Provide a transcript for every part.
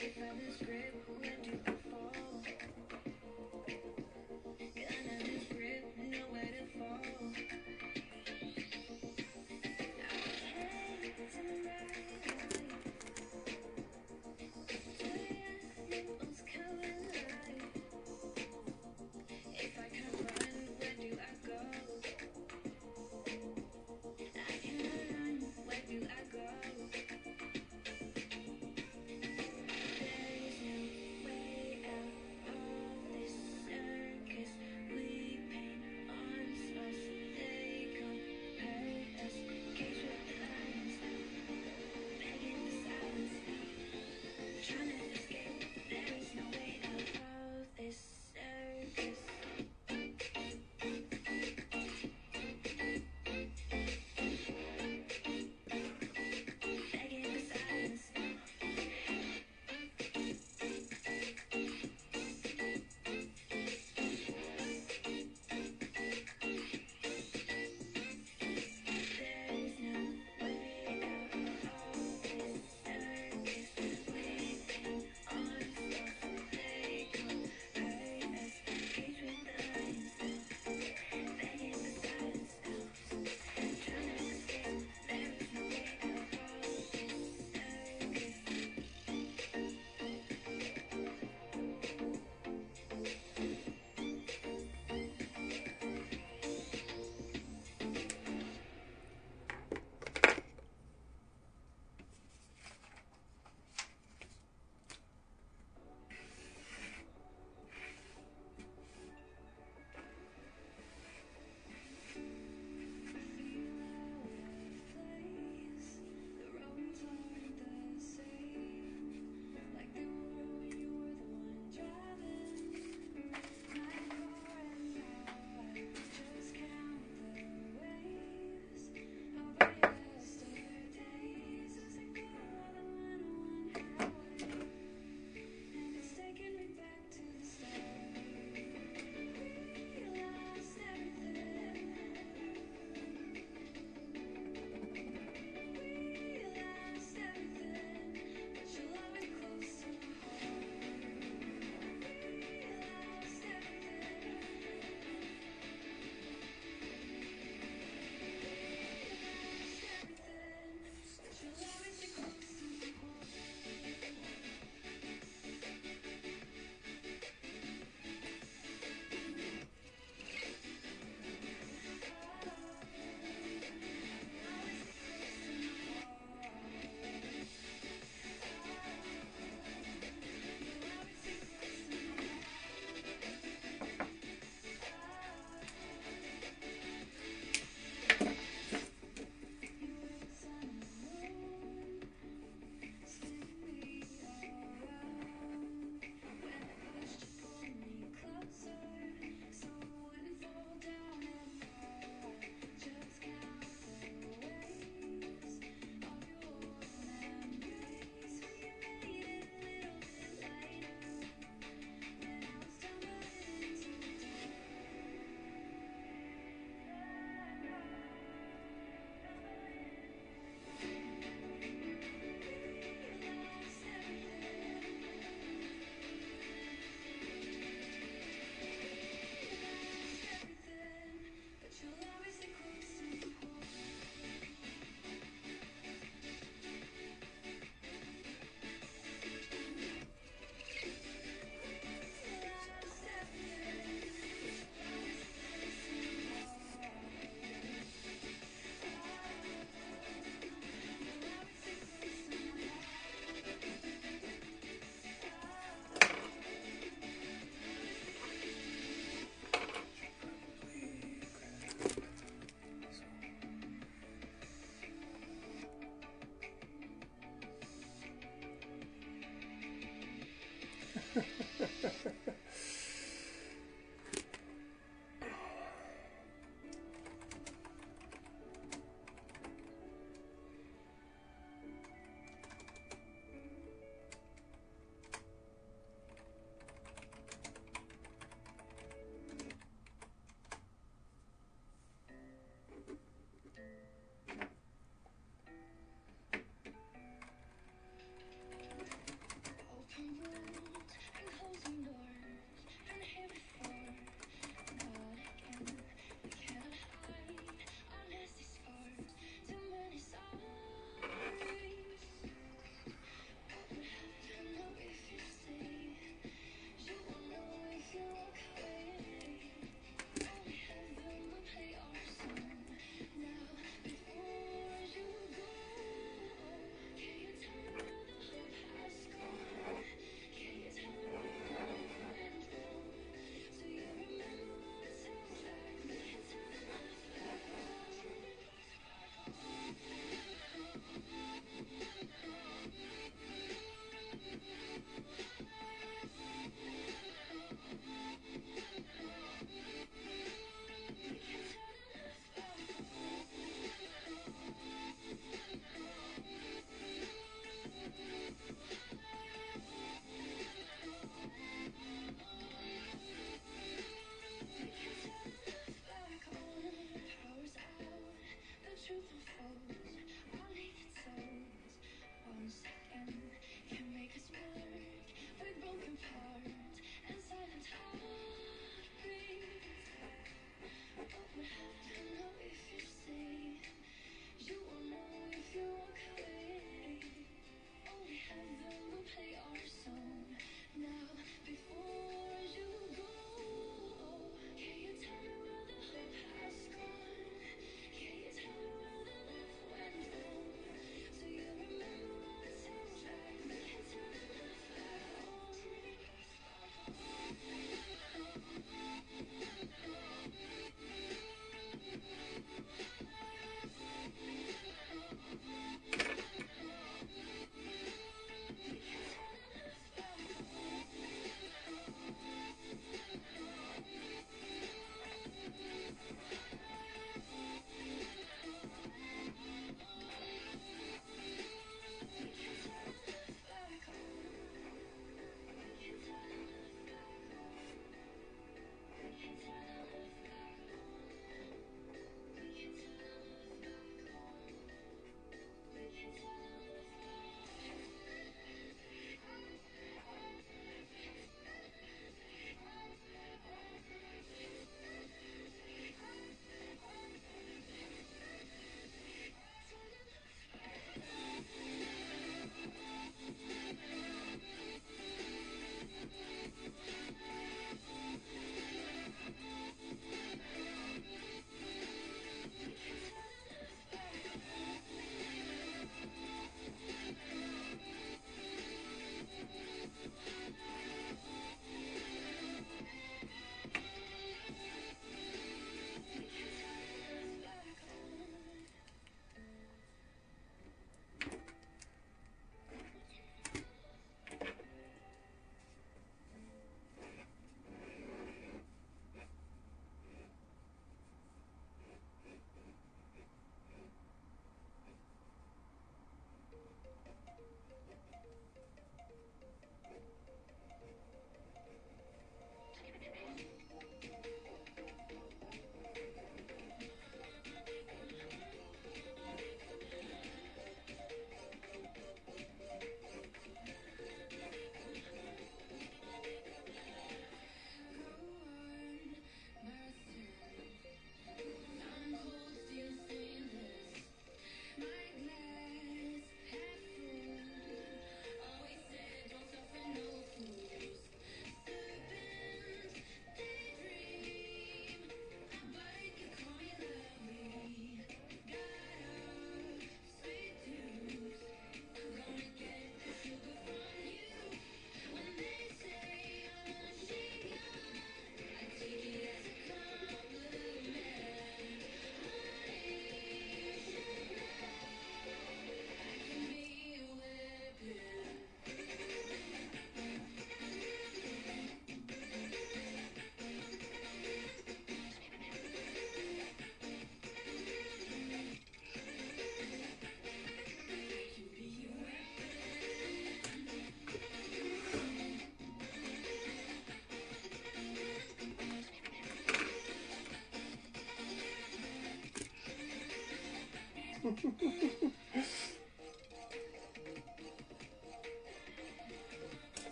If I lose grip, where do I fall?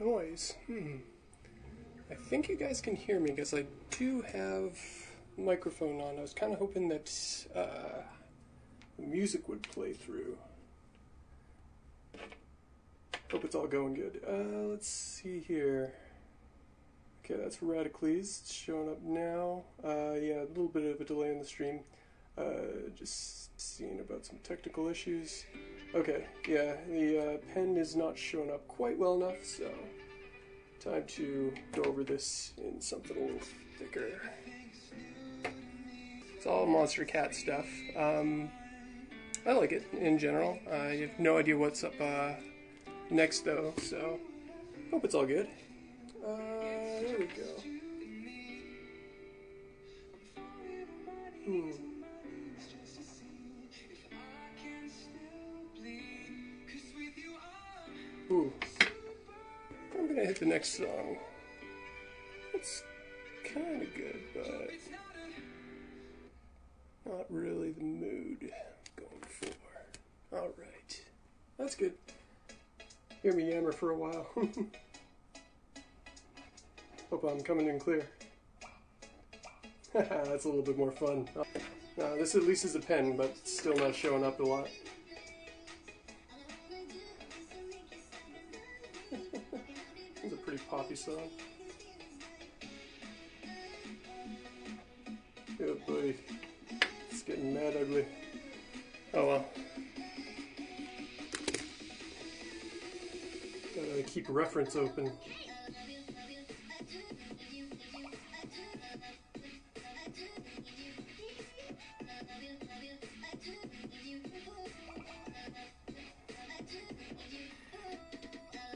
noise. I think you guys can hear me because I do have a microphone on. I was kind of hoping that the music would play through. Hope it's all going good. Let's see here. Okay, that's Radicles. It's showing up now. Yeah, a little bit of a delay in the stream. Just seeing about some technical issues. Okay, yeah, the pen is not showing up quite well enough, so time to go over this in something a little thicker. It's all Monster Cat stuff. I like it in general. I have no idea what's up next though, so hope it's all good. There we go. Ooh. I'm gonna hit the next song. It's kinda good, but not really the mood I'm going for. Alright. That's good. Hear me yammer for a while. Hope I'm coming in clear. That's a little bit more fun. This at least is a pen, but still not showing up a lot. It's a pretty poppy song. Oh boy, it's getting mad ugly. Oh well. Gotta keep reference open.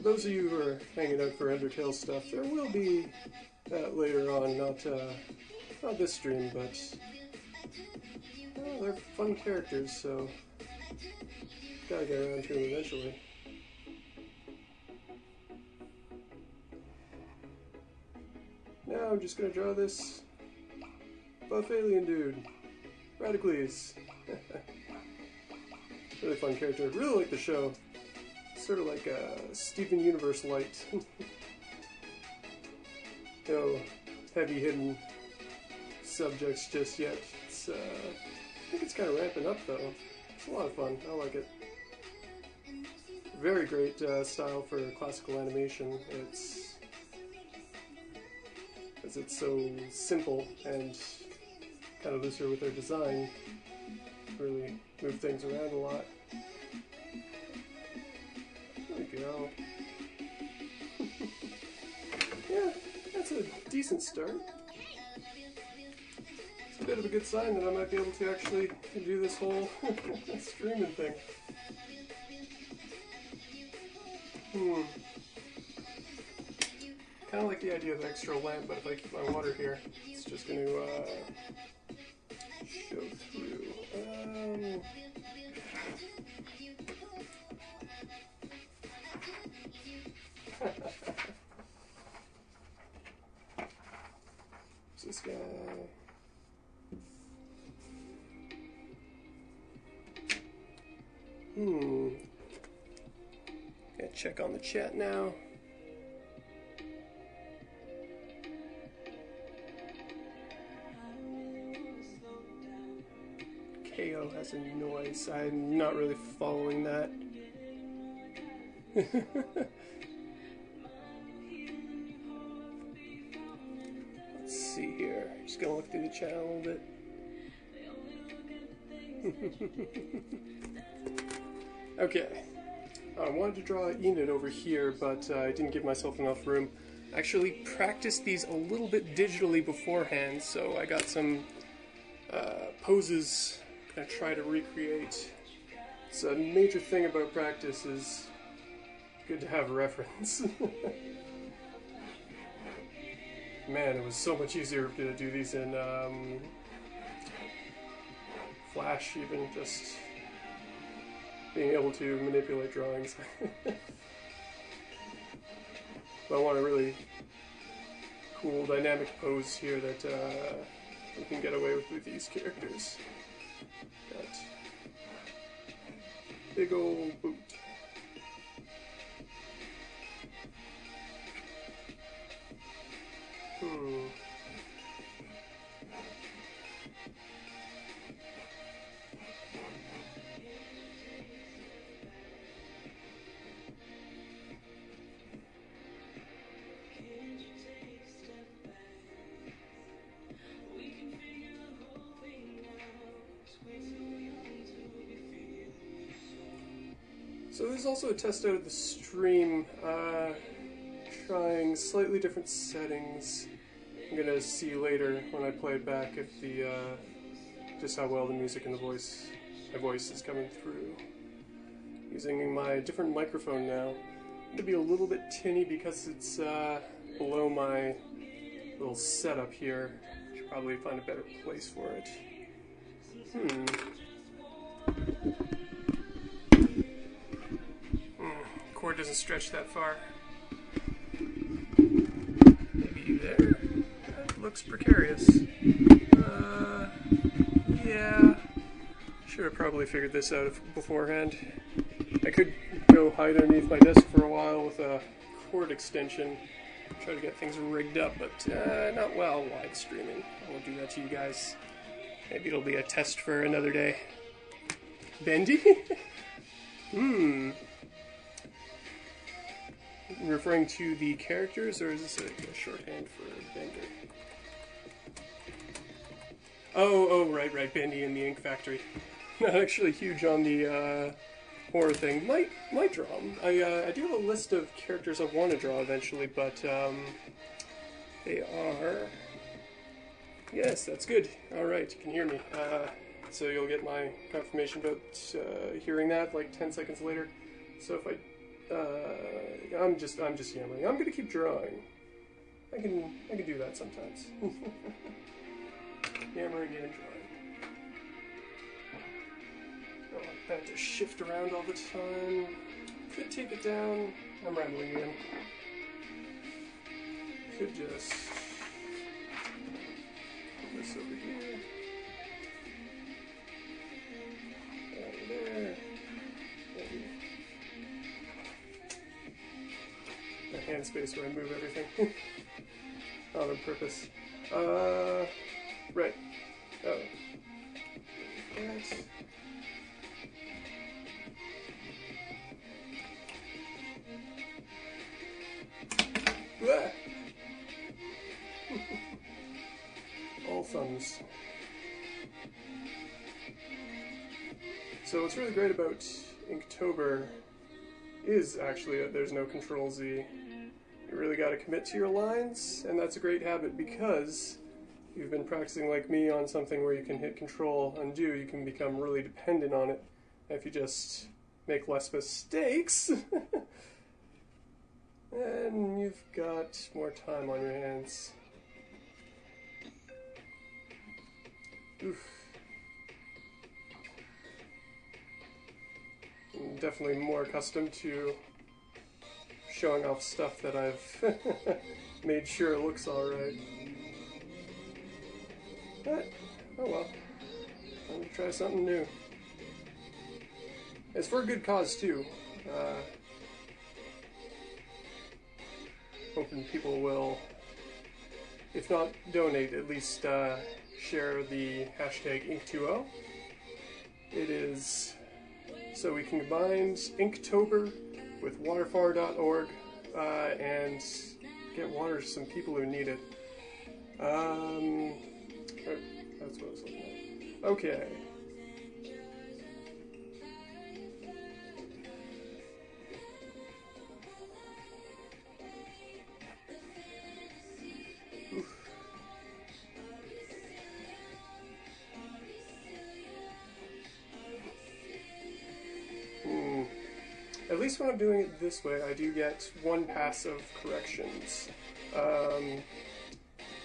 Those of you who are hanging out for Undertale stuff, there will be later on, not this stream, but they're fun characters, so gotta get around to them eventually. Now I'm just gonna draw this buff alien dude, Radicles. Really fun character. Really like the show. Sort of like Steven Universe light. No heavy hidden subjects just yet. It's, I think it's kind of ramping up though. It's a lot of fun. I like it. Very great style for classical animation. It's so simple and kind of looser with their design. Really move things around a lot. There we go. Yeah, that's a decent start. It's a bit of a good sign that I might be able to actually do this whole streaming thing. Kind of like the idea of the extra lamp, but if I keep my water here, it's just going to show through. Who's this guy? Gotta check on the chat now. KO has a noise. I'm not really following that. Let's see here. Just gonna look through the chat a little bit. Okay. I wanted to draw Enid over here, but I didn't give myself enough room. I actually practiced these a little bit digitally beforehand, so I got some poses I try to recreate. It's a major thing about practice is good to have a reference. Man, it was so much easier to do these in Flash, even just being able to manipulate drawings. But I want a really cool dynamic pose here that you can get away with these characters. Got big old boot. So there's also a test out of the stream, trying slightly different settings. I'm gonna see later when I play it back if the, just how well the music and my voice is coming through. Using my different microphone now. It's gonna be a little bit tinny because it's, below my little setup here. Should probably find a better place for it. Cord doesn't stretch that far. Maybe there. That looks precarious. Yeah. Should have probably figured this out beforehand. I could go hide underneath my desk for a while with a cord extension. Try to get things rigged up, but not while live streaming. I won't do that to you guys. Maybe it'll be a test for another day. Bendy? Referring to the characters, or is this a shorthand for Bender? Oh, right, Bendy in the Ink Factory. Not actually huge on the horror thing. Might draw them. I do have a list of characters I want to draw eventually, but they are... Yes, that's good. Alright, you can hear me. So you'll get my confirmation about hearing that like 10 seconds later. So if I... I'm just yammering. I'm gonna keep drawing. I can do that sometimes. Yammering and drawing. Don't want that to shift around all the time. Could take it down. I'm rambling again. Could just put this over here. And there. The hand space where I move everything. Not on purpose. Right. Oh. That. Ah. All thumbs. So what's really great about Inktober is actually that there's no Control-Z. You really got to commit to your lines, and that's a great habit because you've been practicing like me on something where you can hit Control-Undo, you can become really dependent on it. If you just make less mistakes, then you've got more time on your hands. Oof. I'm definitely more accustomed to showing off stuff that I've made sure it looks alright. But, oh well. I'm gonna try something new. It's for a good cause too. Hoping people will, if not donate, at least share the hashtag Inktober. It is so we can combine Inktober with waterfar.org and get water to some people who need it. That's what I was looking at. Okay. At least when I'm doing it this way, I do get one pass of corrections.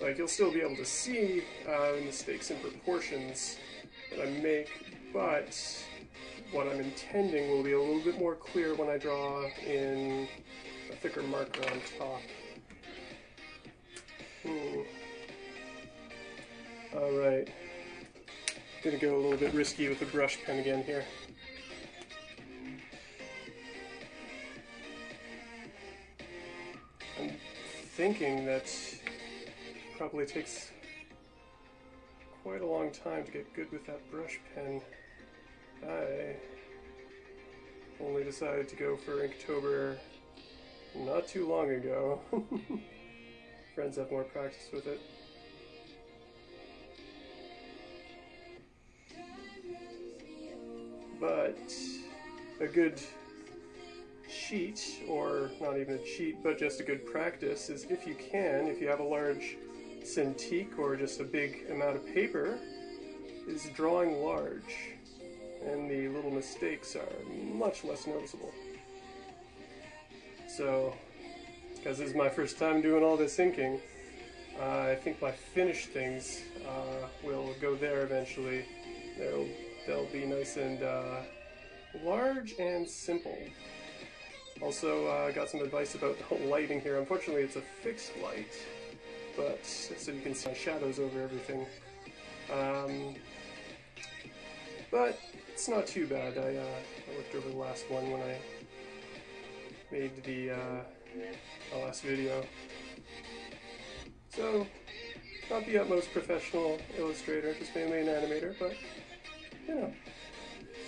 Like, you'll still be able to see mistakes in proportions that I make, but what I'm intending will be a little bit more clear when I draw in a thicker marker on top. Alright. Gonna go a little bit risky with the brush pen again here. I'm thinking that probably takes quite a long time to get good with that brush pen. I only decided to go for Inktober not too long ago. Friends have more practice with it. But a good cheat, or not even a cheat, but just a good practice, is if you can, if you have a large Cintiq or just a big amount of paper, is drawing large, and the little mistakes are much less noticeable. So, because this is my first time doing all this inking, I think my finished things will go there eventually. They'll be nice and large and simple. Also, I got some advice about the lighting here. Unfortunately, it's a fixed light, but so you can see my shadows over everything. But it's not too bad. I looked over the last one when I made the last video. So, not the utmost professional illustrator, just mainly an animator, but, you know,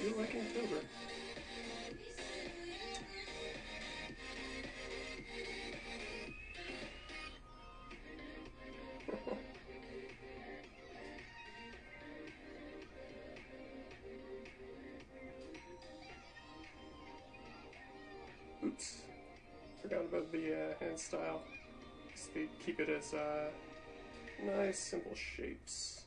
feel like Inktober. Oops, forgot about the hand style. So they keep it as nice, simple shapes.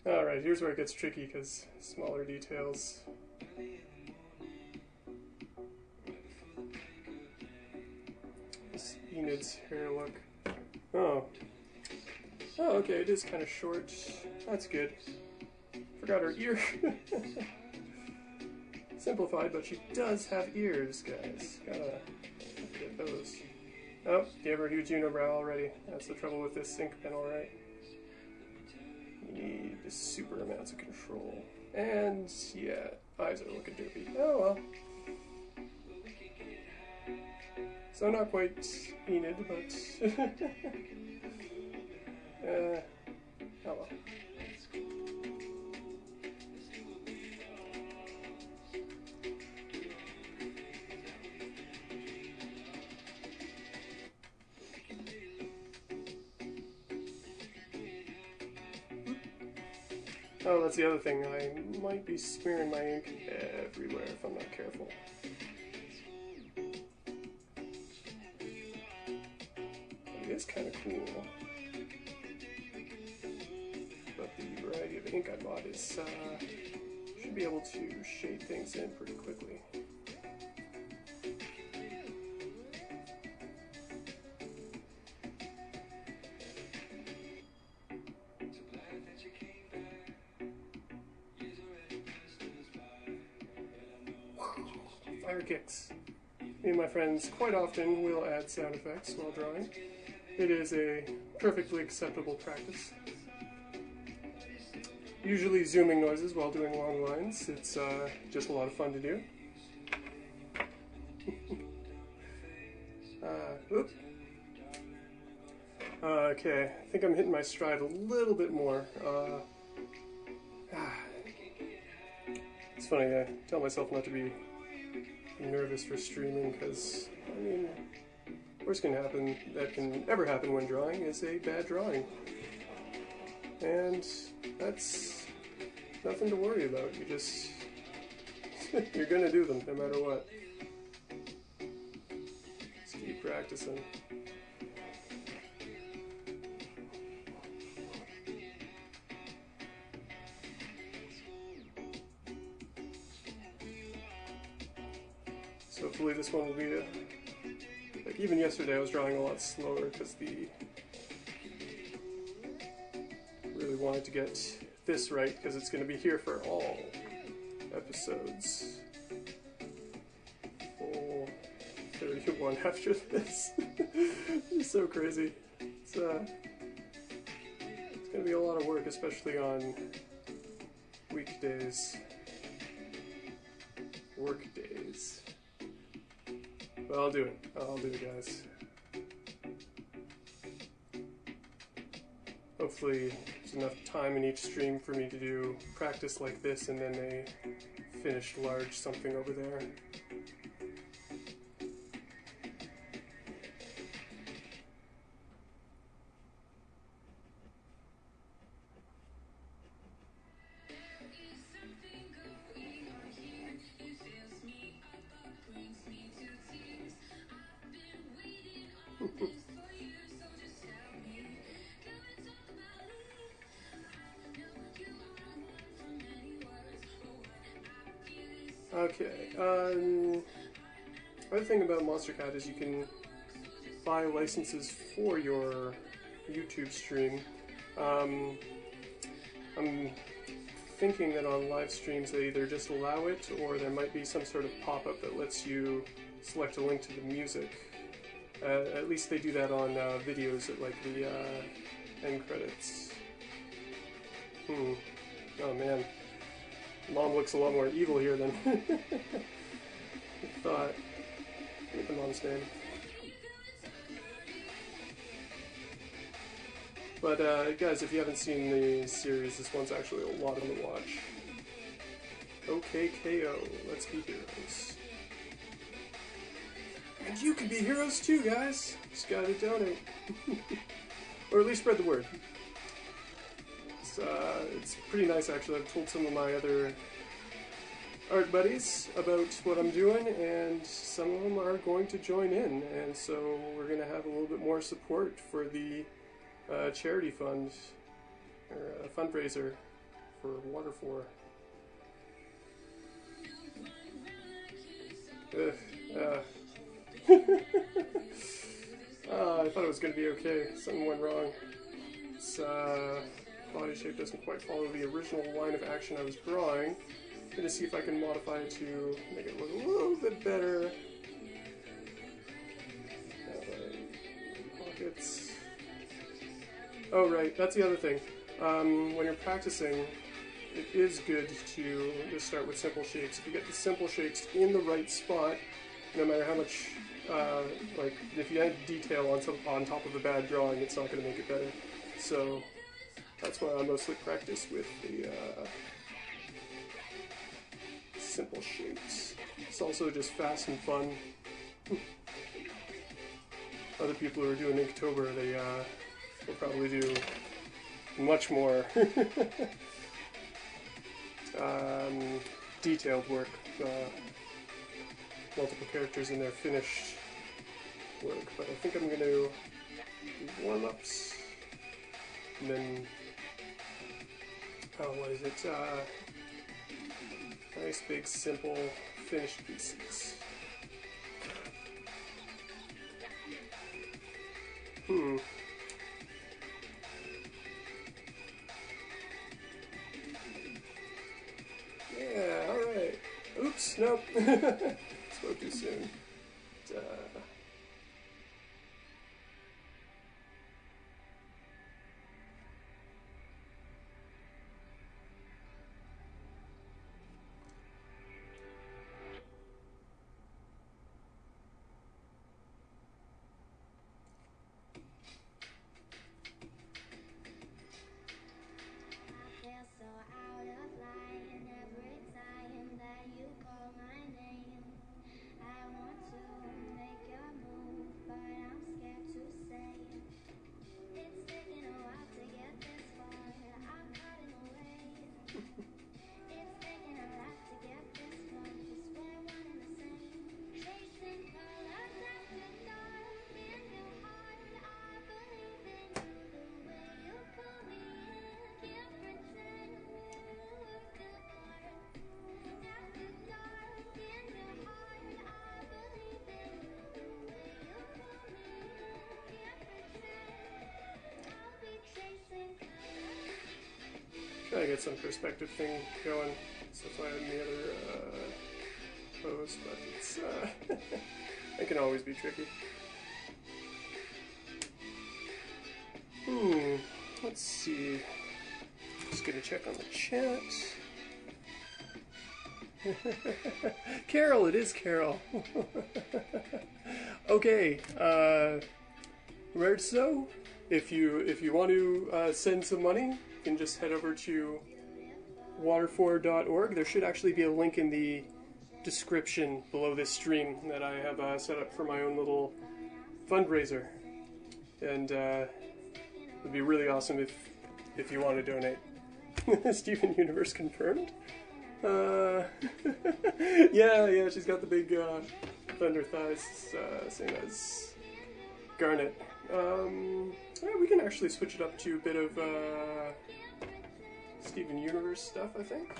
Alright, here's where it gets tricky because smaller details. This Enid's hair look. Oh, okay, it is kind of short. That's good. Forgot her ear. Simplified, but she does have ears, guys. Gotta get those. Oh, gave her a huge unibrow already. That's the trouble with this ink pen, alright. You need super amounts of control. And, yeah, eyes are looking droopy. Oh well. So not quite Enid, but... oh well. Oh, that's the other thing. I might be smearing my ink everywhere if I'm not careful. It is kind of cool. But the variety of ink I bought is should be able to shade things in pretty quickly. Fire kicks. Me and my friends quite often will add sound effects while drawing. It is a perfectly acceptable practice. Usually zooming noises while doing long lines. It's just a lot of fun to do. Okay, I think I'm hitting my stride a little bit more. It's funny, I tell myself not to be nervous for streaming because, I mean, worst that can ever happen when drawing is a bad drawing. And that's nothing to worry about. You just, you're gonna do them no matter what. Just keep practicing. So hopefully this one will be like even yesterday I was drawing a lot slower because really wanted to get this right because it's going to be here for all episodes. Full 31 after this. It's so crazy. It's going to be a lot of work, especially on weekdays. Work days. But I'll do it. I'll do it, guys. Hopefully there's enough time in each stream for me to do practice like this and then a finished large something over there. Okay. Other thing about MonsterCat is you can buy licenses for your YouTube stream. I'm thinking that on live streams they either just allow it, or there might be some sort of pop-up that lets you select a link to the music. At least they do that on videos at like the end credits. Oh man. Mom looks a lot more evil here than I thought. Get the mom's name. But guys, if you haven't seen the series, this one's actually a lot of fun to watch. OKKO, let's be heroes. And you can be heroes too, guys. Just gotta donate. Or at least spread the word. It's pretty nice, actually. I've told some of my other art buddies about what I'm doing, and some of them are going to join in, and so we're going to have a little bit more support for the charity fund, or fundraiser for Water4. I thought it was going to be okay. Something went wrong. Its body shape doesn't quite follow the original line of action I was drawing. I'm going to see if I can modify it to make it look a little bit better. Pockets. Oh right, that's the other thing. When you're practicing, it is good to just start with simple shapes. If you get the simple shapes in the right spot, no matter how much, like, if you add detail on top of a bad drawing, it's not going to make it better. So that's why I mostly practice with the simple shapes. It's also just fast and fun. Other people who are doing Inktober, they will probably do much more detailed work, multiple characters in their finished work. But I think I'm going to do warm-ups, and then, what is it, nice big simple finished pieces. Yeah, alright. Oops, nope. Spoke too soon. Try to get some perspective thing going, so that's why I'm in the other pose, but it's it can always be tricky. Let's see. Just gonna check on the chat. Carol, it is Carol. Okay, so if you want to send some money, you can just head over to water4.org. There should actually be a link in the description below this stream that I have set up for my own little fundraiser, and it would be really awesome if you want to donate. Steven Universe confirmed. Yeah, she's got the big thunder thighs, same as Garnet. Yeah, we can actually switch it up to a bit of Steven Universe stuff, I think.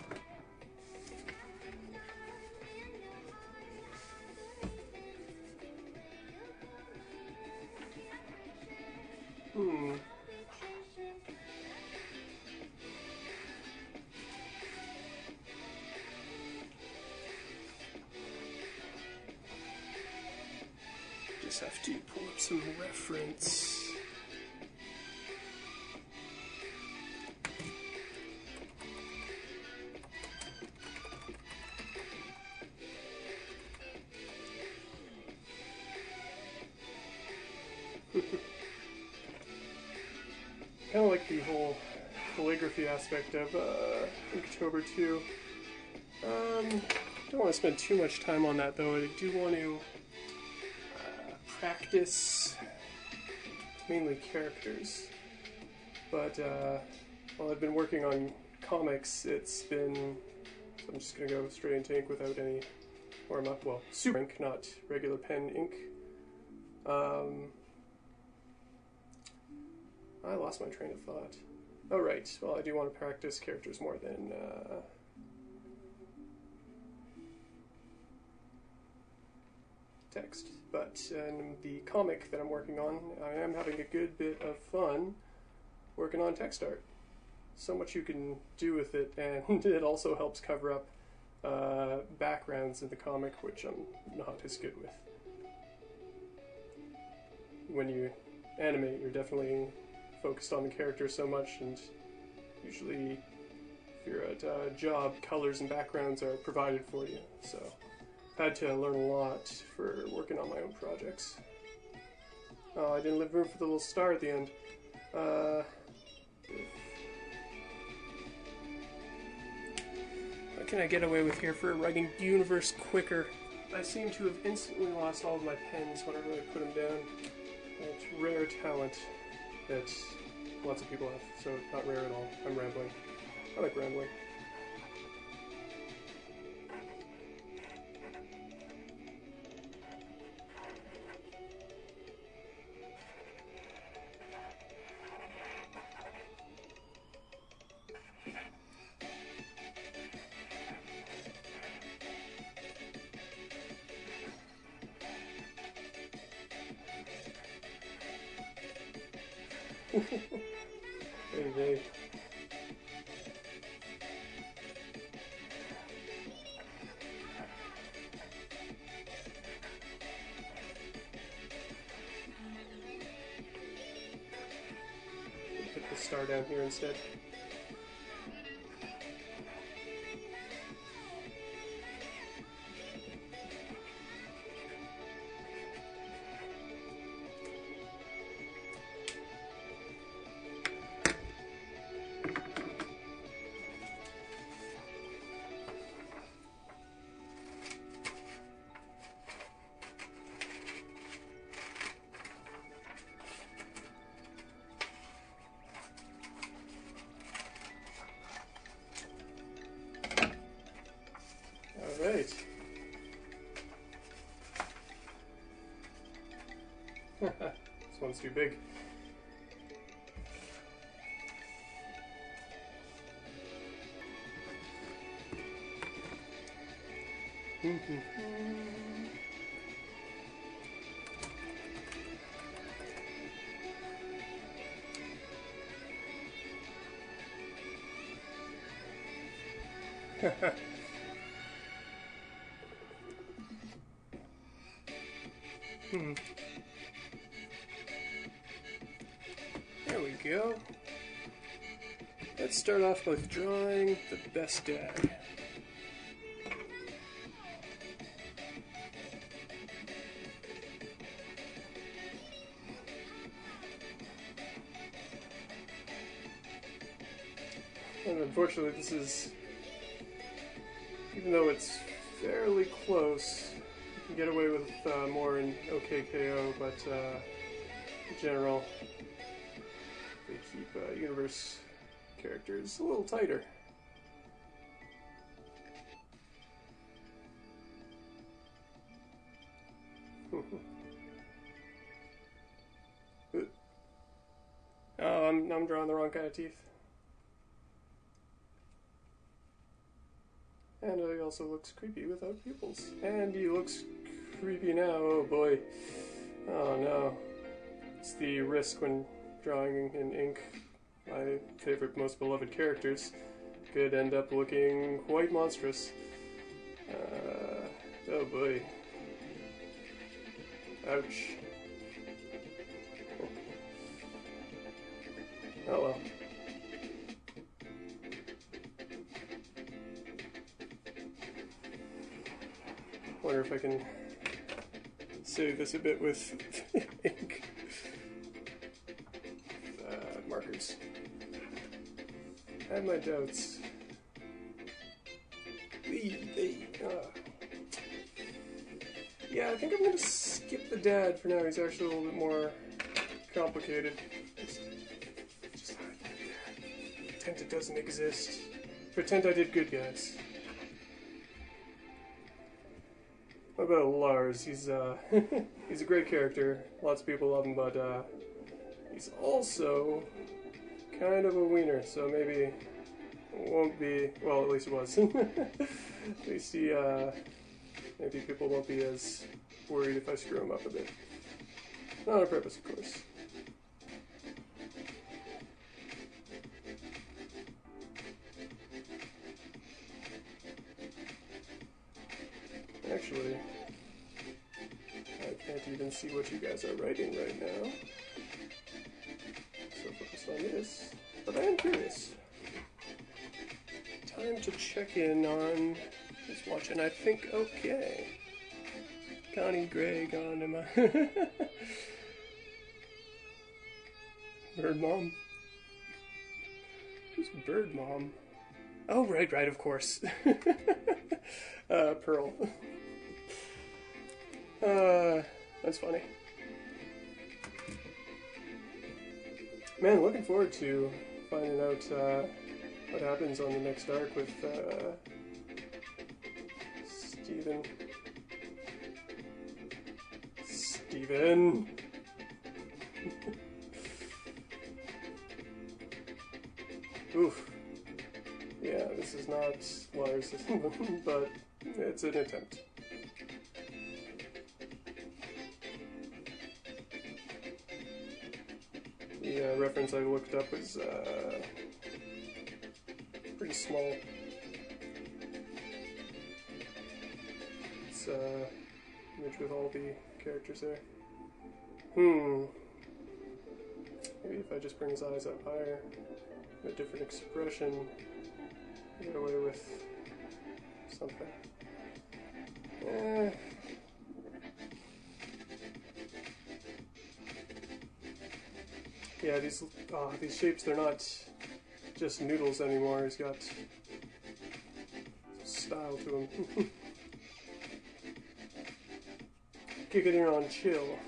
just have to pull up some reference. Kind of like the whole calligraphy aspect of Inktober 2. Don't want to spend too much time on that though. I do want to practice mainly characters. But while I've been working on comics, it's been... So I'm just going to go straight into ink without any... well, super ink, not regular pen ink. I lost my train of thought. Oh, right. Well, I do want to practice characters more than... text. But in the comic that I'm working on, I am having a good bit of fun working on text art. So much you can do with it, and it also helps cover up backgrounds in the comic, which I'm not as good with. When you animate, you're definitely focused on the character so much, and usually if you're at a job, colors and backgrounds are provided for you, so I've had to learn a lot for working on my own projects. Oh, I didn't leave room for the little star at the end. What can I get away with here for writing the universe quicker? I seem to have instantly lost all of my pens whenever I put them down. It's rare talent that lots of people have, so not rare at all. I'm rambling. I like rambling. Hey. Put the star down here instead. Alright. This one's too big. There we go. Let's start off with drawing the best dag. And unfortunately this is, even though it's fairly close, you can get away with more in OKKO, but in general, they keep universe characters a little tighter. Oh, I'm drawing the wrong kind of teeth. And he also looks creepy without pupils. And he looks creepy now, oh boy. Oh no. It's the risk when drawing in ink. My favorite, most beloved characters could end up looking quite monstrous. Oh boy. Ouch. Oh well. Wonder if I can save this a bit with ink markers. I have my doubts. Yeah, I think I'm gonna skip the dad for now. He's actually a little bit more complicated. Just pretend it doesn't exist. Pretend I did good, guys. What about Lars? He's he's a great character. Lots of people love him, but he's also kind of a wiener, so maybe it won't be, well, at least it was. At least he, maybe people won't be as worried if I screw him up a bit. Not on purpose, of course. Actually, I can't even see what you guys are writing right now. So focus on this. But I am curious. Time to check in on his watch, and I think okay. Connie Gray gone, am I? Bird Mom? Who's Bird Mom? Oh, right, of course. Pearl. That's funny. Man, looking forward to finding out what happens on the next arc with Steven. Oof. Yeah, this is not Lars, but it's an attempt. The reference I looked up was pretty small. It's image with all the characters there. Maybe if I just bring his eyes up higher, a different expression, get away with something. Yeah, these shapes, they're not just noodles anymore. He's got style to him. Kick it in on chill.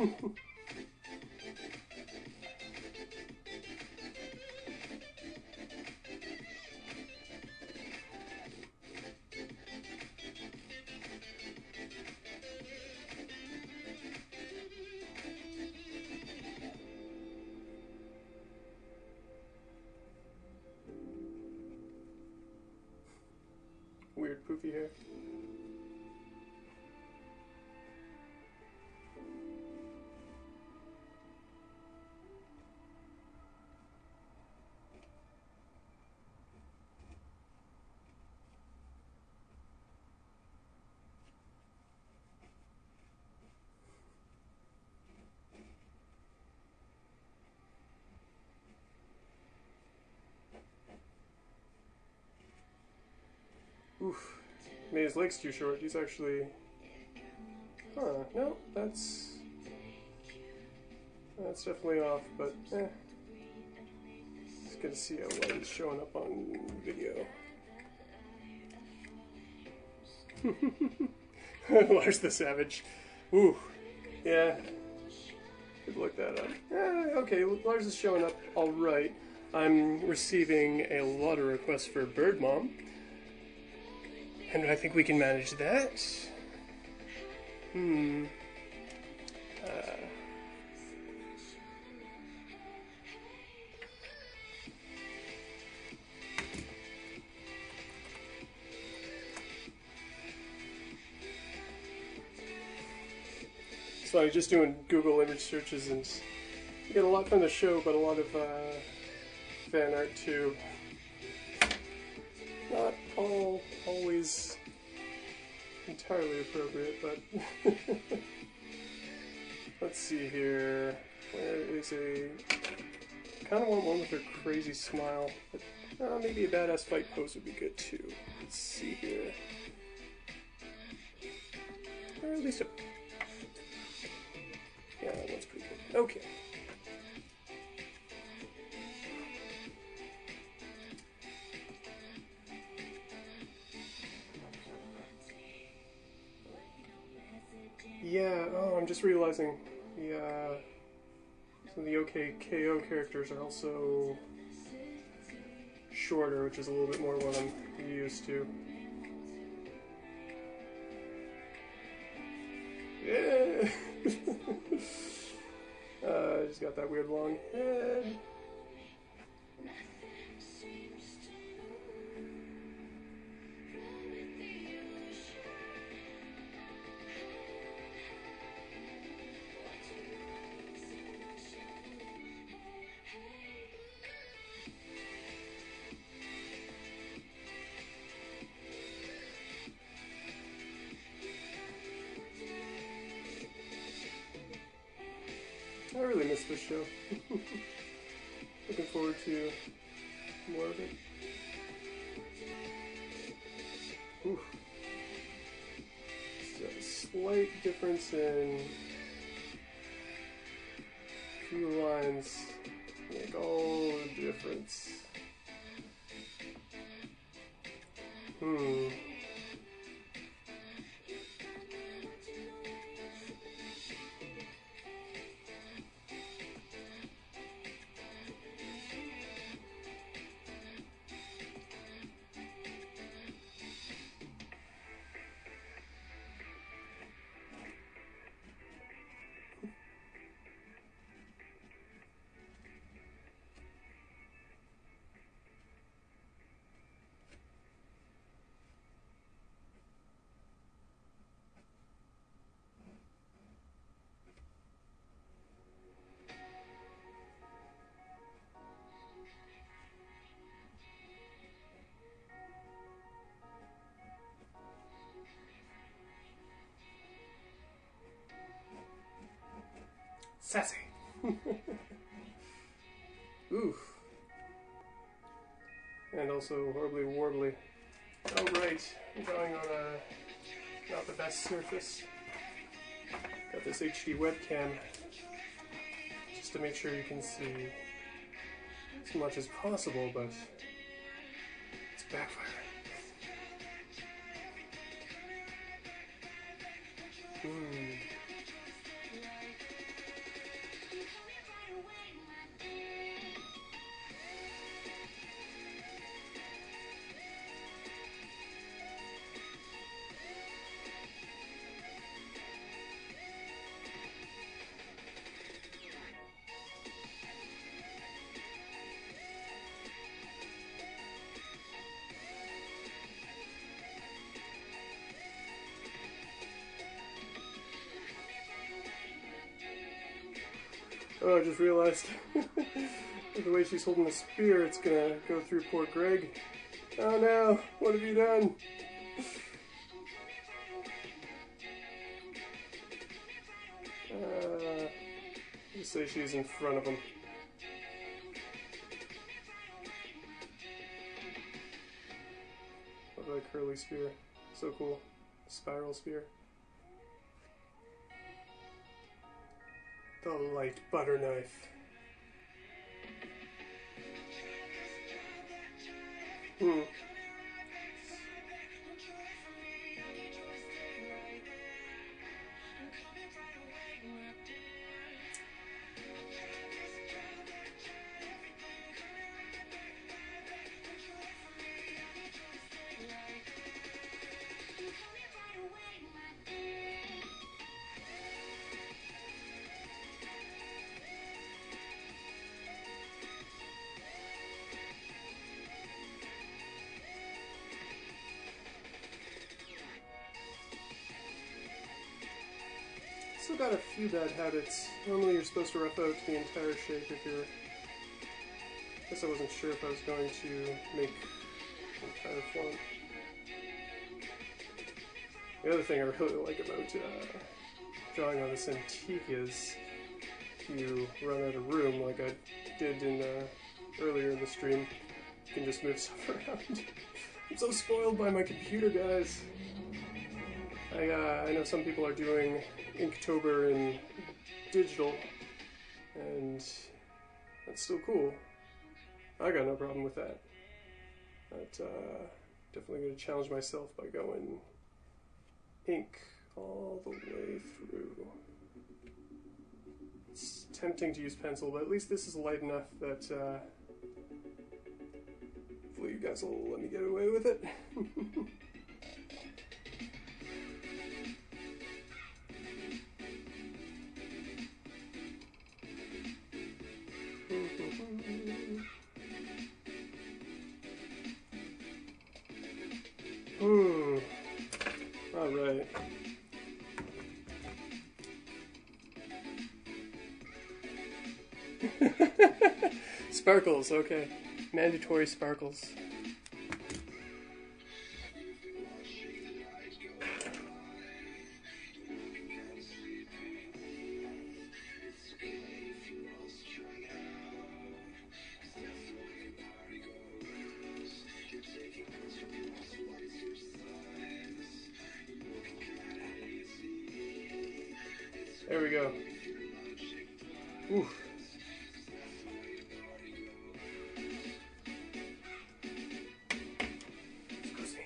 Weird poofy hair. Oof. Made his legs too short. He's actually... Huh, no, that's definitely off, but It's good to see how well he's showing up on video. Lars the Savage. Ooh, yeah. Could look that up. Okay, Lars is showing up alright. I'm receiving a lot of requests for Bird Mom. And I think we can manage that. It's funny, just doing Google image searches, and you get a lot from the show, but a lot of fan art too. Not all always entirely appropriate, but let's see here. Where is a kind of want one with her crazy smile, but maybe a badass fight pose would be good too. Let's see here. Or at least a... Yeah, that one's pretty good. Okay. Yeah, oh, I'm just realizing some of the OK KO characters are also shorter, which is a little bit more what I'm used to. Yeah! Just got that weird long head. I really miss this show. Looking forward to more of it. Ooh. Just a slight difference in a few lines make all the difference. Sassy. Oof. And also horribly warbly. Oh right, I'm drawing on a not the best surface. Got this HD webcam just to make sure you can see as much as possible, but it's backfiring. Oh, I just realized the way she's holding the spear, it's gonna go through poor Greg. Oh no, what have you done? Just say she's in front of him. Love that curly spear. So cool. Spiral spear. The light butter knife. Still got a few bad habits. Normally you're supposed to rough out the entire shape if you're... I guess I wasn't sure if I was going to make the entire form. The other thing I really like about drawing on this antique is if you run out of room, like I did in earlier in the stream. You can just move stuff around. I'm so spoiled by my computer, guys. I know some people are doing Inktober in digital, and that's still cool. I got no problem with that. But definitely going to challenge myself by going ink all the way through. It's tempting to use pencil, but at least this is light enough that hopefully you guys will let me get away with it. All right. Sparkles, okay. Mandatory sparkles. There we go. Oof. Excuse me.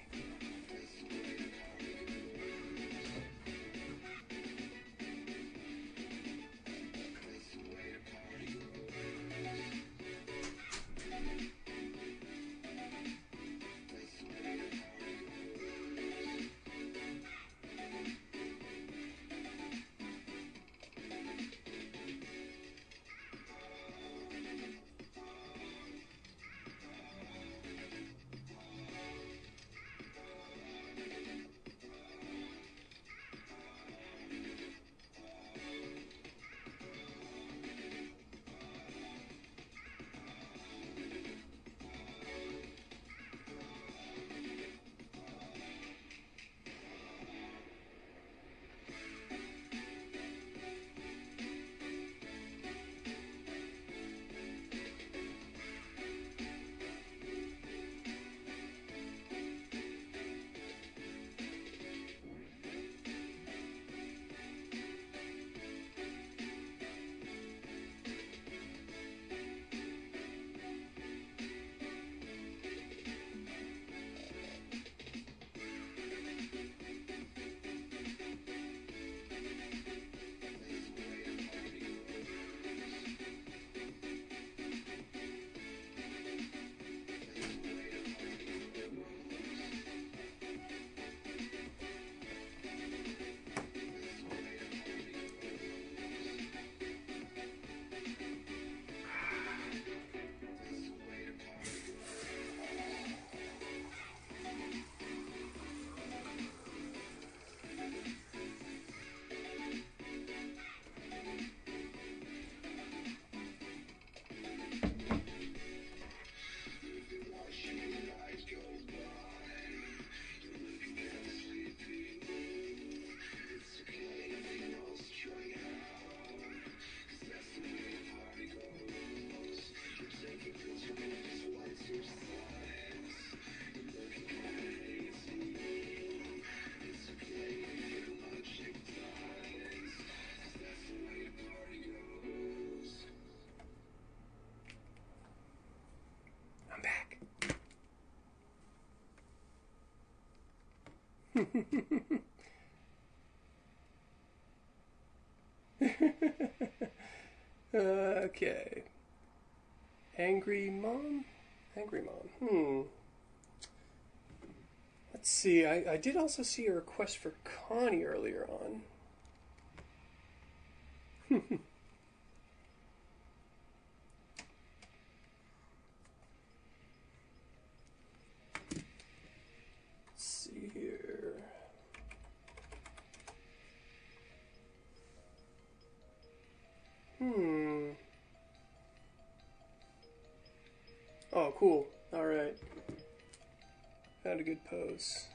Okay. Angry Mom? Angry Mom. Let's see. I did also see a request for Connie earlier on. Let's see here. Oh, cool. Alright. Found a good pose.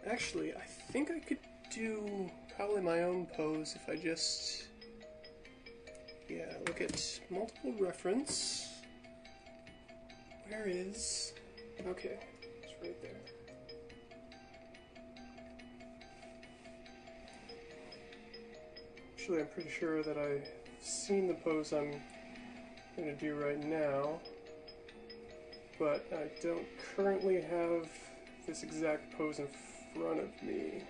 Actually, I think I could do probably my own pose if I just... Yeah, look at multiple reference. Where is... Okay, it's right there. Actually, I'm pretty sure that I've seen the pose I'm going to do right now, but I don't currently have this exact pose in front of me.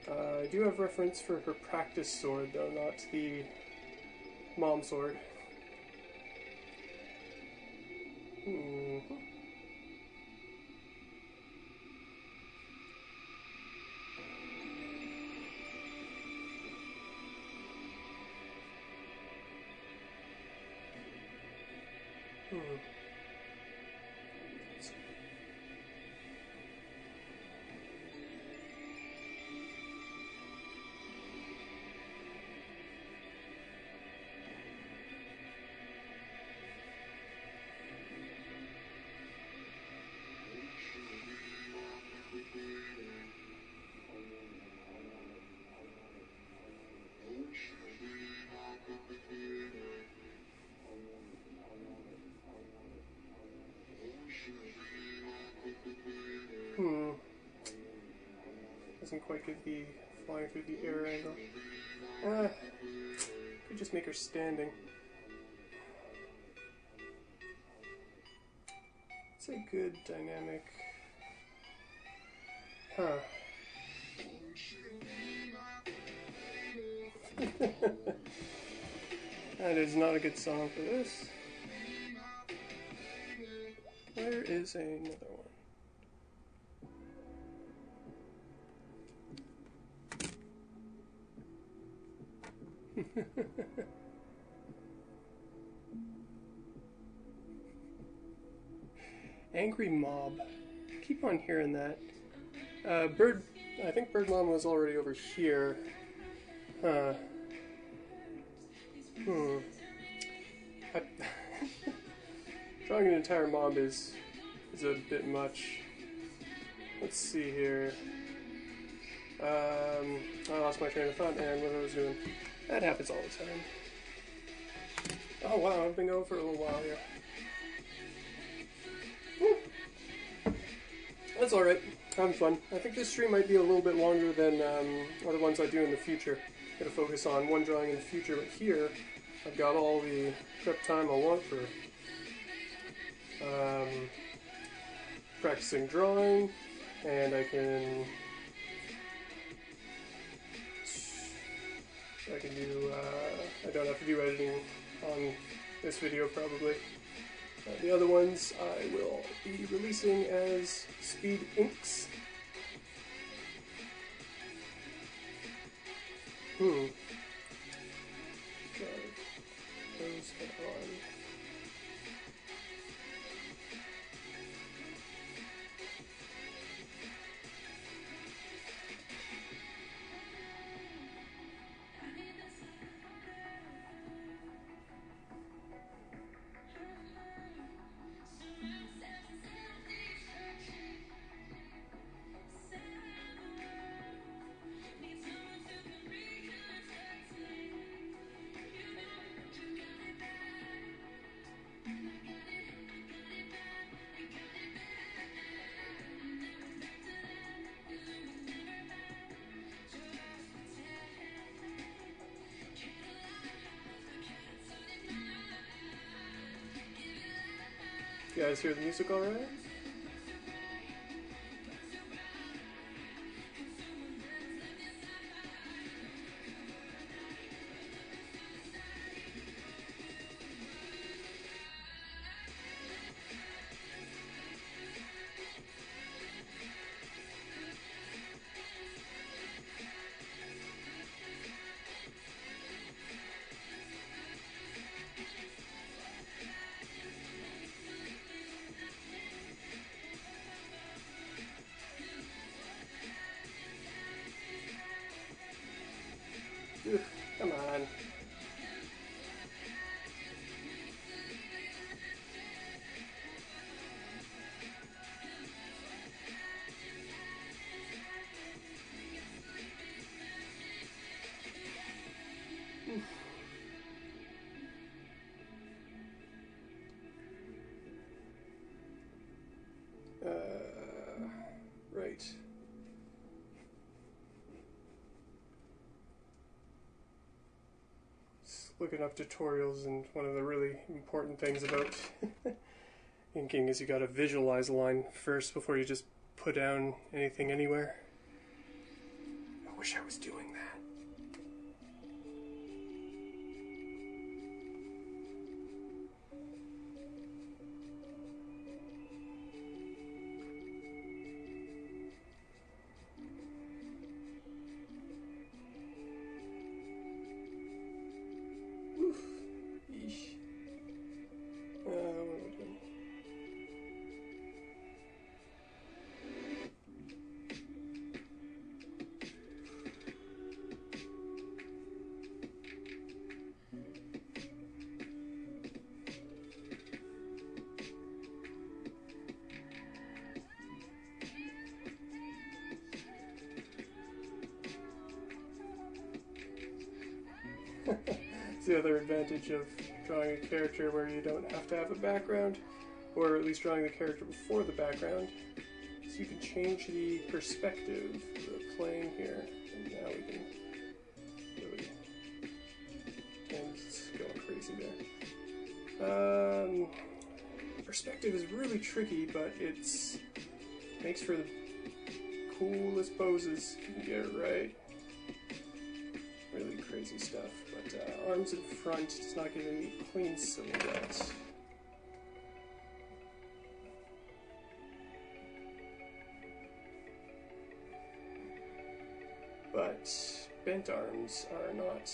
I do have reference for her practice sword, though, not the mom sword. Doesn't quite get the flying through the air angle. Could just make her standing. It's a good dynamic. Huh. That is not a good song for this. Where is another one? Angry Mob. Keep on hearing that. I think Bird Mom was already over here. Drawing an entire mob is a bit much. Let's see here. I lost my train of thought and what I was doing. That happens all the time. Oh wow, I've been going for a little while here. Woo. That's alright. Having fun. I think this stream might be a little bit longer than other ones I do in the future. I'm going to focus on one drawing in the future, but here I've got all the prep time I want for practicing drawing, and I can do, I don't have to do editing on this video probably. The other ones I will be releasing as speed inks. God. Those are on. You guys hear the music already? looking up tutorials, and one of the really important things about inking is you gotta visualize a line first before you just put down anything anywhere. I wish I was doing that. It's the other advantage of drawing a character where you don't have to have a background, or at least drawing the character before the background. So you can change the perspective of the plane here, and now we can really, and it's going crazy there. Perspective is really tricky, but it's makes for the coolest poses if you can get it right. Really crazy stuff, but arms in front does not give a clean silhouette. But bent arms are not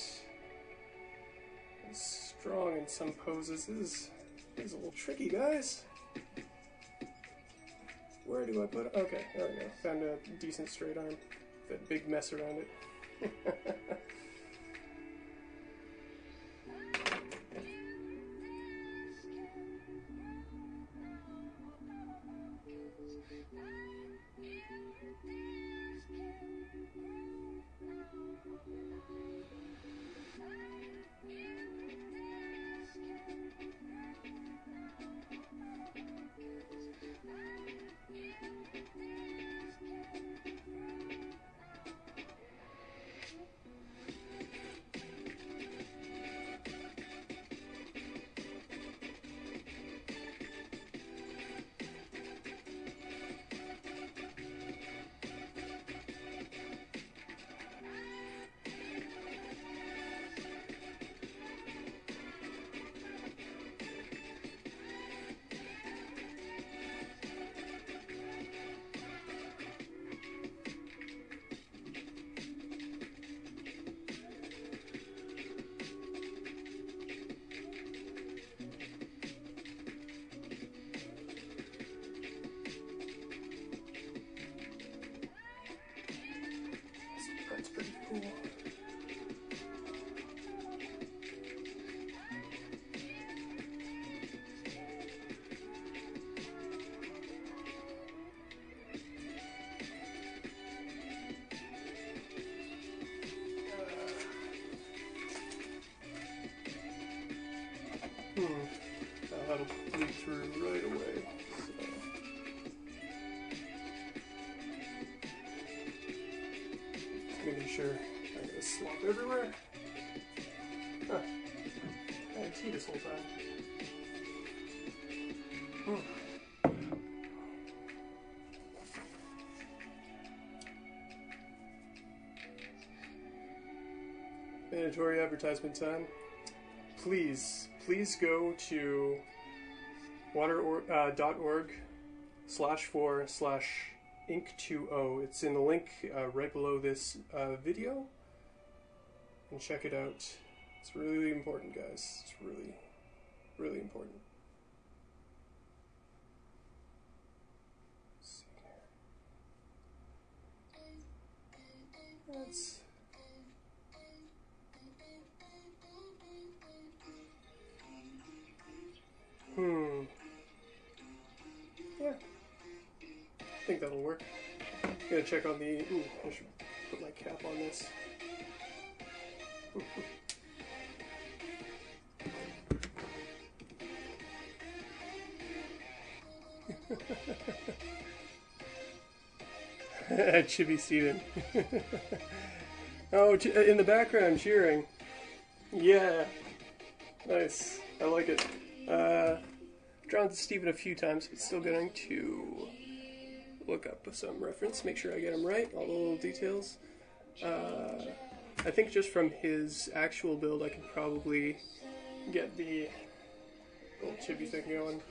as strong in some poses. This is a little tricky, guys. Where do I put it? Okay, there we go. Found a decent straight arm. That big mess around it. That's pretty cool. That'll bleed through right away. So. Making sure I got a slop everywhere. Huh. I had tea this whole time. Mandatory advertisement time. Please go to water.org/Inktober. It's in the link right below this video, and check it out. It's really important, guys. It's really, really important. Let's see here. That's yeah, I think that'll work. I'm gonna check on the. Ooh, I should put my cap on this. Chibi Steven. Oh, in the background cheering. Yeah. Nice. I like it. Drawn to Stephen a few times, but still going to look up some reference, make sure I get them right, all the little details. I think just from his actual build, I could probably get the little chibi thing going.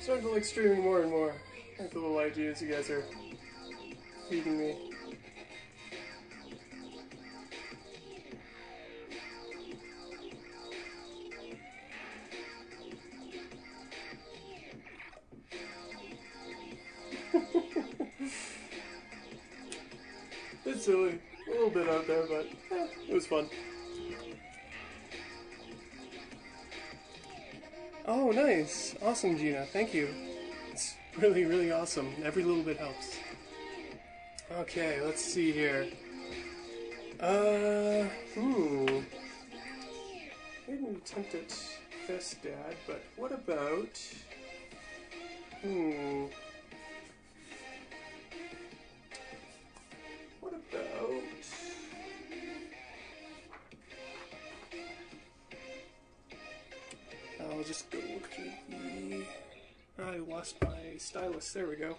Starting to like streaming more and more. I like the little ideas you guys are feeding me. It's silly. A little bit out there, but it was fun. Oh, nice. Awesome, Gina. Thank you. It's really, really awesome. Every little bit helps. Okay, let's see here. Maybe an attempt at Festad, but what about... What about... I'll just go look through the... I lost my stylus. There we go.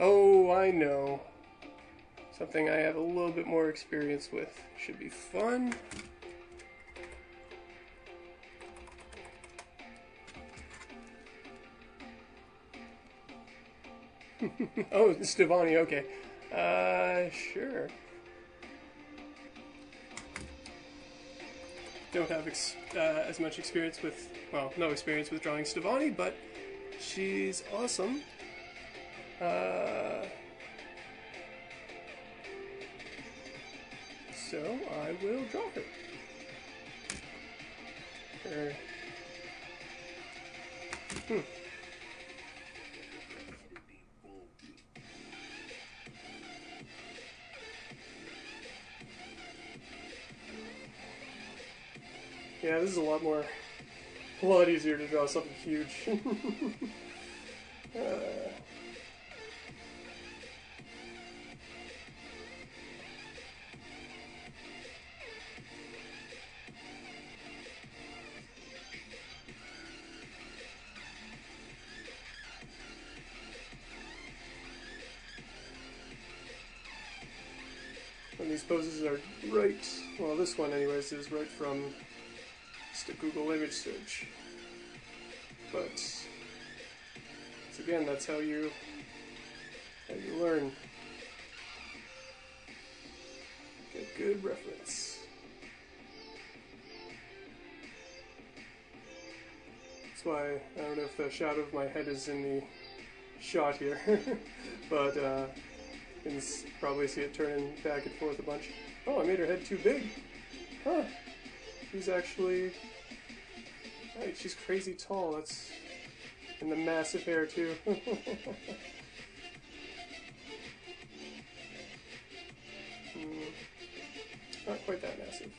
Oh, I know. Something I have a little bit more experience with. Should be fun. Oh, Stevani, okay. Sure. Don't have as much experience with, well, no experience with drawing Stevani, but she's awesome. So I will draw her. Yeah, this is a lot easier to draw something huge. these poses are right, well this one anyways is right from just a Google image search. But again, that's how you learn. Get good reference. That's why I don't know if the shadow of my head is in the shot here, but you can probably see it turning back and forth a bunch. Oh, I made her head too big. Huh. She's actually... Right, she's crazy tall. That's... And the massive hair, too. Not quite that massive.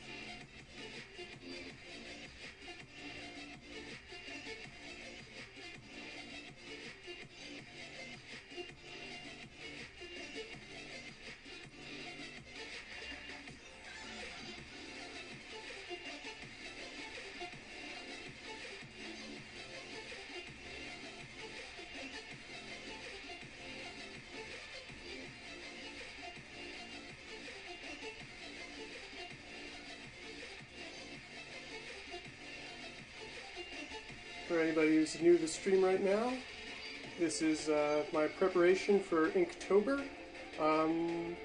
For anybody who's new to the stream right now, this is my preparation for Inktober. I'm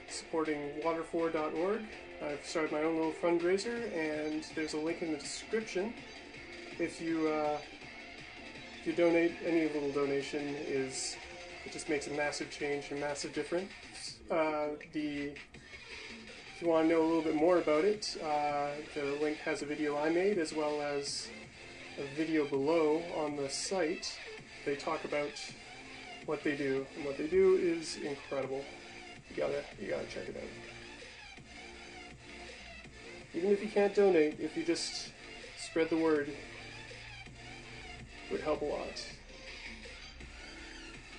supporting waterfor.org. I've started my own little fundraiser, and there's a link in the description. If you donate, any little donation it just makes a massive change, a massive difference. If you want to know a little bit more about it, the link has a video I made as well as a video below on the site. They talk about what they do, and what they do is incredible. You gotta check it out. Even if you can't donate, if you just spread the word, it would help a lot.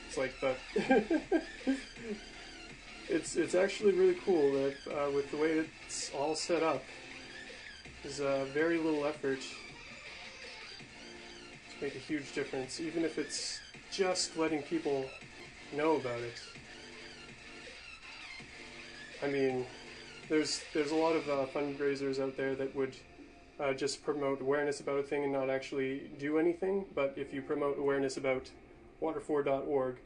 It's like the It's actually really cool that with the way it's all set up, there's very little effort to make a huge difference, even if it's just letting people know about it. I mean, there's a lot of fundraisers out there that would just promote awareness about a thing and not actually do anything, but if you promote awareness about waterfor.org,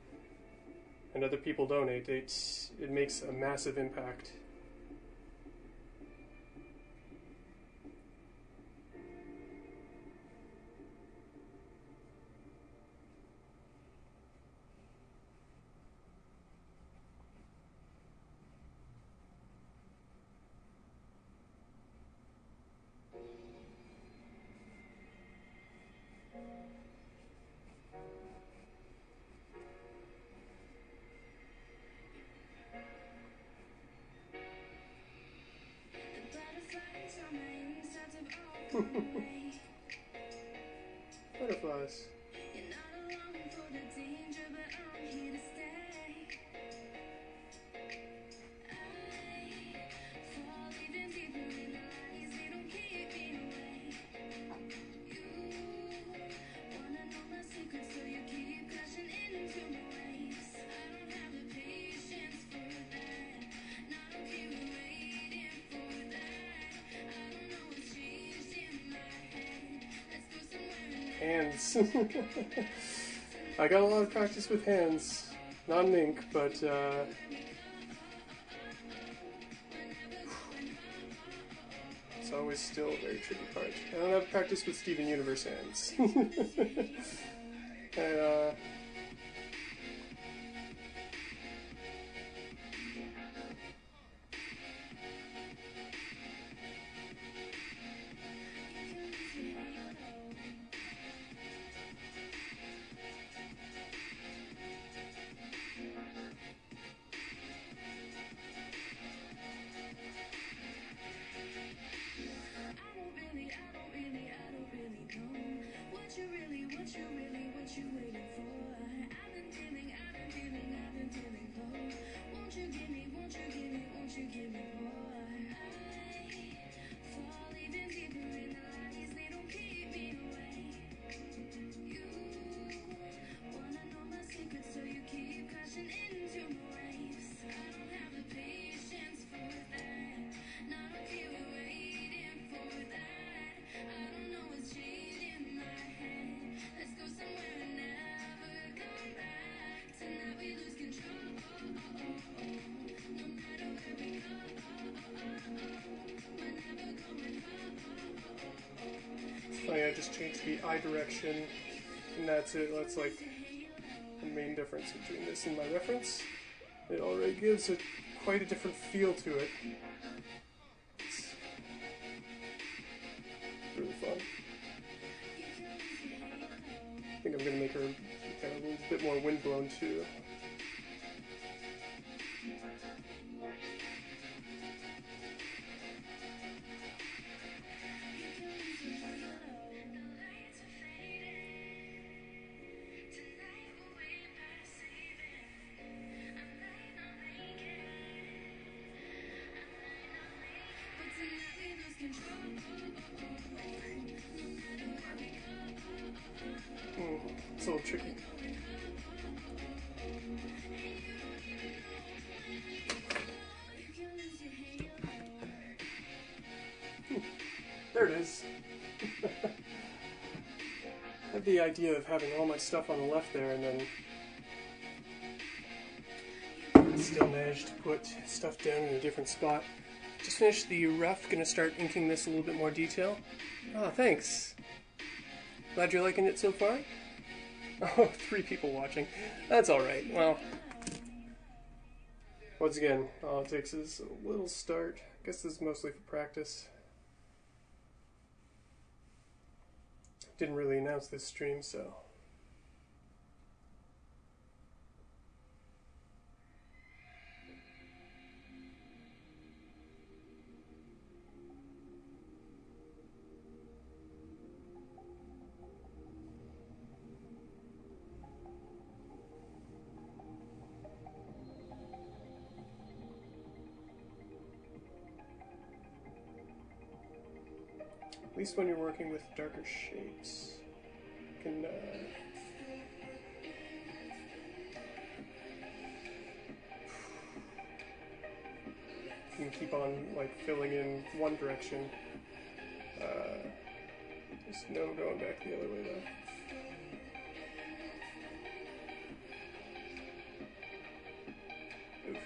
and other people donate, it makes a massive impact. Butterflies. Hands. I got a lot of practice with hands. Not in ink, but it's always still a very tricky part. I don't have practice with Steven Universe hands. And, What you waiting for? just change the eye direction, and that's it. That's like the main difference between this and my reference. It already gives quite a different feel to it. It's really fun. I think I'm going to make her kind of a little bit more windblown too. It's a little tricky. There it is. I had the idea of having all my stuff on the left there, and then still managed to put stuff down in a different spot. Just finished the rough, gonna start inking this a little bit more detail. Oh, thanks. Glad you're liking it so far? Oh, 3 people watching. That's alright. Well, once again, all it takes is a little start. I guess this is mostly for practice. Didn't really announce this stream, so... At least when you're working with darker shapes, you can keep on like filling in one direction. There's no going back the other way though. Oof.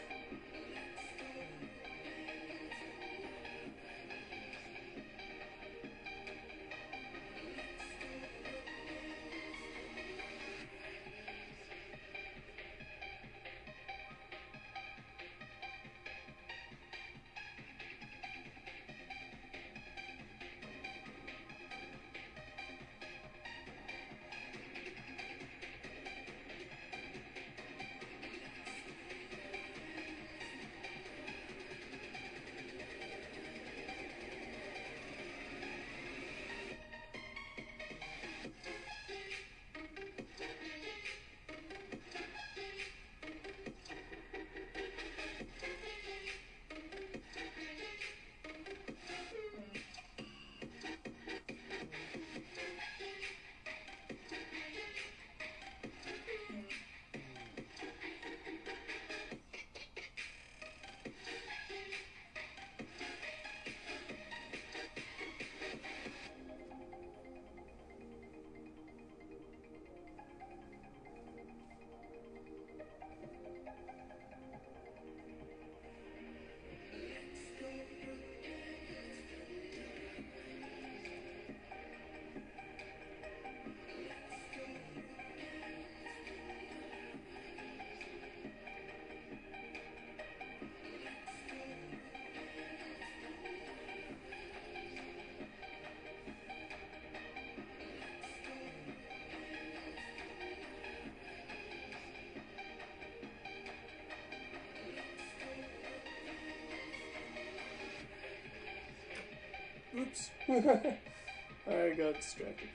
Oops. I got distracted.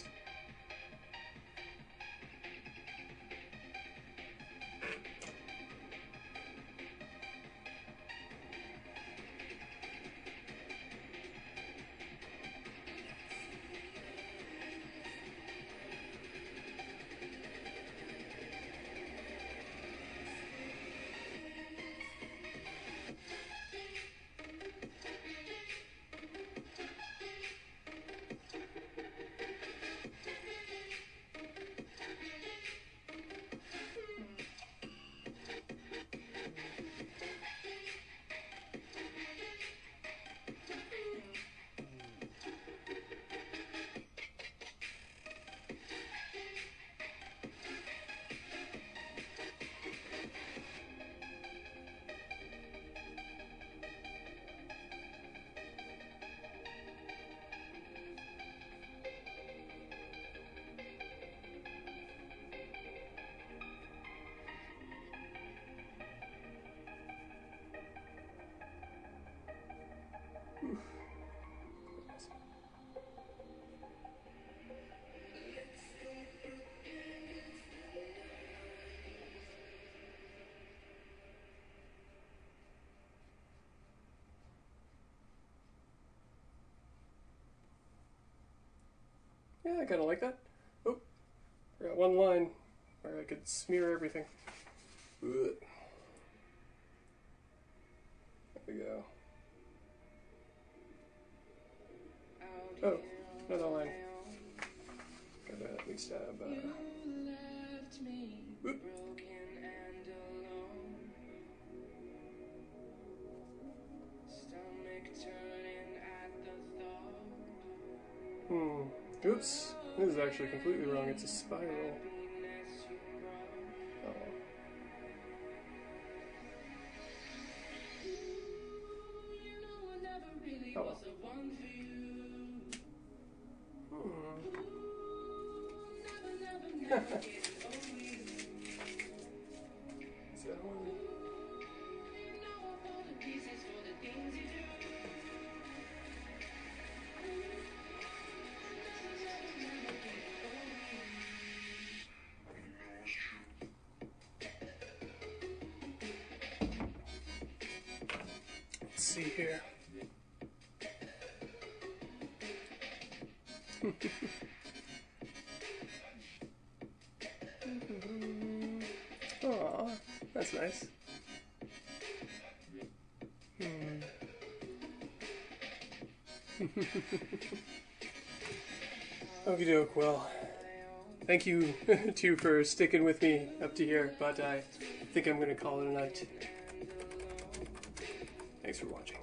Yeah, I kind of like that. Oh, forgot one line where I could smear everything. Ugh. There we go. Oh, another line. Gotta at least have, whoop. Oops. This is actually completely wrong. It's a spiral. Oh. Oh. Is that one? Let's see here. Aw, that's nice. Okie doke, well, thank you two for sticking with me up to here, but I think I'm going to call it a night. Thanks for watching.